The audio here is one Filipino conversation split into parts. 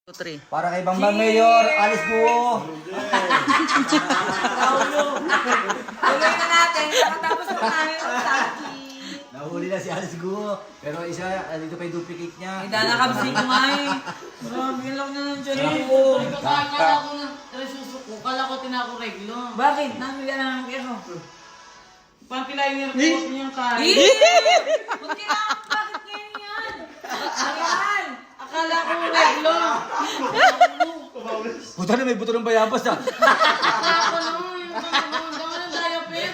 3. Para kay Bambang Mayor, alis po. Tuloy na natin. Nakatapos na tayo ng Saki. Nahuli na si Alice Guo. Pero isa, dito pa yung duplicate niya. May danakabsing ko nga eh. Grabe lang na ng tiyan ko. Kala ko na resusuko. Kala ko tinakoreglo. Bakit? Namili na ng kero. Pantiliner ko niyang tayo. Buti lang. Bakit ngayon yan? Ayan. Akala ko reglo. Puta na, may buto ng bayabas ah. Akala ko naman. Daman ang diaper.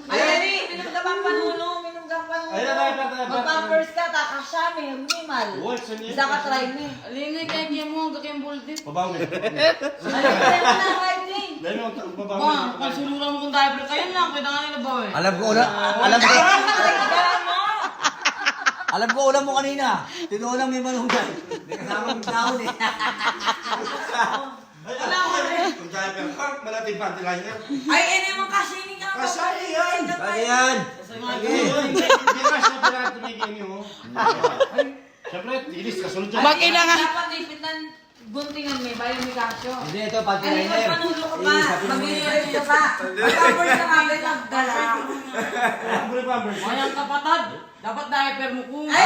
Ay, Ali. Minum ka bang panulong? Minum ka bang panulong? Mag-pampers ka, kakasya, may minimal. Isa ka try mo eh. Alinay kaya kaya mo hanggang kayong bulldit. Ay, kaya mo na, Whitey. Pasulura mo kung diaper. Kayo lang. Pwede nga nila ba eh. Alam ko ulam mo kanina. Tinulang may malunggay. May kasama ng dahon eh. Wala ko rin. Kung tayo pero malating pantiliner. Ay, ini mo kasi hindi ka Kasya yan. Kasi yan. Hindi ka siya pala tumigil niyo. Siyempre, tilis ka sunod dyan. Mag-ina nga. Dapat lipitan guntingan may bayo may kasyo. Hindi, ito, Ay, pantiliner. may panulo ka pa. Mag-iiris ka pa. Mag-pampers ka pa, may nagdala. Mayang kapatad. Dapat diaper mo kung. Ay!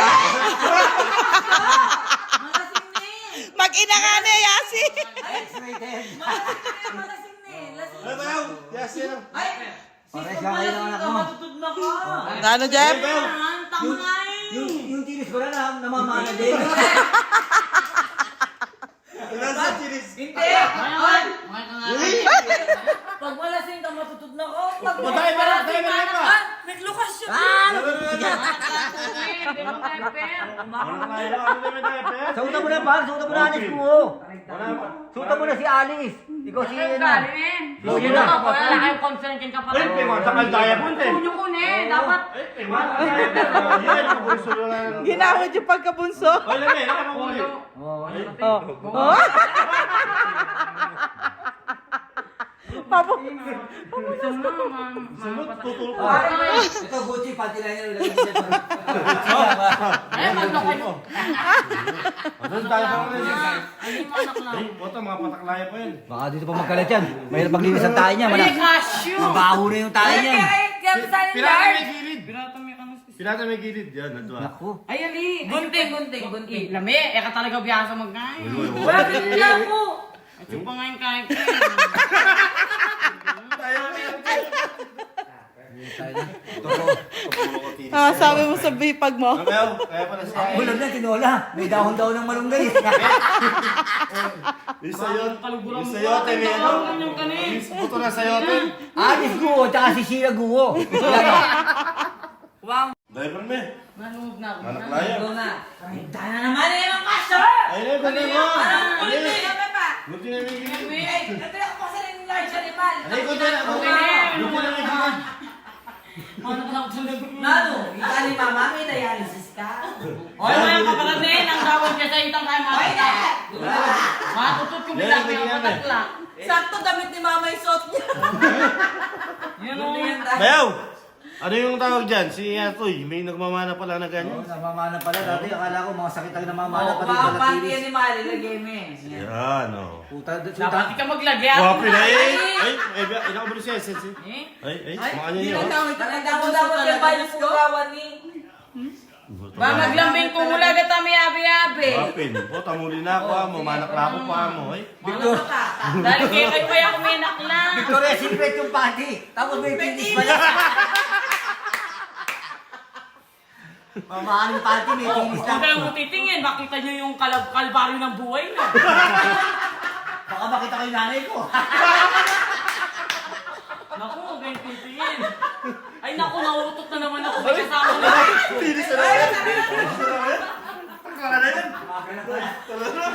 Malasing na eh. Mag-ina nga na, Yasi. Malasing na eh, malasing na eh. Lasing Ano ba yun? Yes, yan. Ay! Pares Pag ka kayo ng malasing anak ka, mo. matutod na ka. Ano, Jeff? Tama nga eh. Yung tinis ko na namamana din. Wala sa tilis. Hindi! Mayang Ay! ka. Pag malasing ka, matutod na ka. Pag Matay ba? malasing Matay ba? ka, ah, may lukas siya. Sauta mo na, par. Sauta mo na, Alice Guo. Sauta mo na si Alice. Ikaw si Ina. Yun na ako, wala kayong concern kang kapatid. Ay, pengon sa kaldaya po. Tunyo ko na eh, dapat. Ginawad yung pagkabunso. Ay, lami, nakamahuli. Oh. Oh. Papo. Tutulog ko. Ito, Gucci, pantiliner. Ay, magkakay mo. Doon tayo pa rin. Ay, manak lang. Ay, bota, mga pataklaya pa yun. Baka dito pa magkalat yan. Mahirap maglinis ang tayo niya. Ay, cashew. Mabaho na yung tayo niyan. Kaya sa Pirata large. may gilid. Pirata may kamas. Pirata may gilid. Yan, nandun. Naku. Ay, ali. Gunting. Lami, ka talaga biyasa magkain. Bakit na po? At yung pa nga yung kain ko. Ah, sabi mo sa bipag mo. Kaya pala siya. Ang ulam na, tinola. May dahon-dahon ng malunggay. Yung sayote. Paluguran Yung mo. sayote, may ano. Tawagan yung kanin. Yung buto na sayote. Alice Guo, tsaka si Sheila Guo. Wow. Diaper me. Nanood na ako. Manaklaya. Go na. Ay, dana naman eh, mga kasyo! Ay, na, gunti mo. Parang Ay, ulit eh, pa. gunti na may gilid. Ay, ito ako pa sa rin large animal. Ay, gunti na. Gunti na may gilid. Ano ka lang tulog? Nano, ika ni mama, may dialysis ka. Oy, mga kapatid na yun, ang tawag niya sa itang kaya Ay, makita. Matutot ko bilang may patatla. sakto damit ni mama yung suot niya. Yun o. Bayaw! Ano yung tawag dyan? Si Atoy, may nagmamana pala na Oo, ganyan. namamana pala. Dati akala ko mga sakit ang namamana. Oh, Pati mga panty balatilis. animal, ilagay mo eh. Yan, o. Puta, Dapat puta. di ka maglagyan. Wapi na eh! Ay, inakabalo siya, sensi. Eh? Ay, mga niya yun. Dapat yung bayo sa kugawan ni. Ba maglambing kung mula ka tami abi-abi. Wapin. O, tamuli na ako, mamanak na ako pa mo. Ay, Victor. Dahil kayo kaya kuminak lang. Victoria's Secret yung panty. Tapos may finish pala. Mamahan yung panty, may finish Kung lang. kayo mo titingin, makita nyo yung kalbaryo ng buhay na. Baka makita ko yung nanay ko. Naku, ganyan titingin. Ay naku, nautot na naman ako. May kasama na. tinis na yan! Tinis na yan! Takla na yan! Tulog na.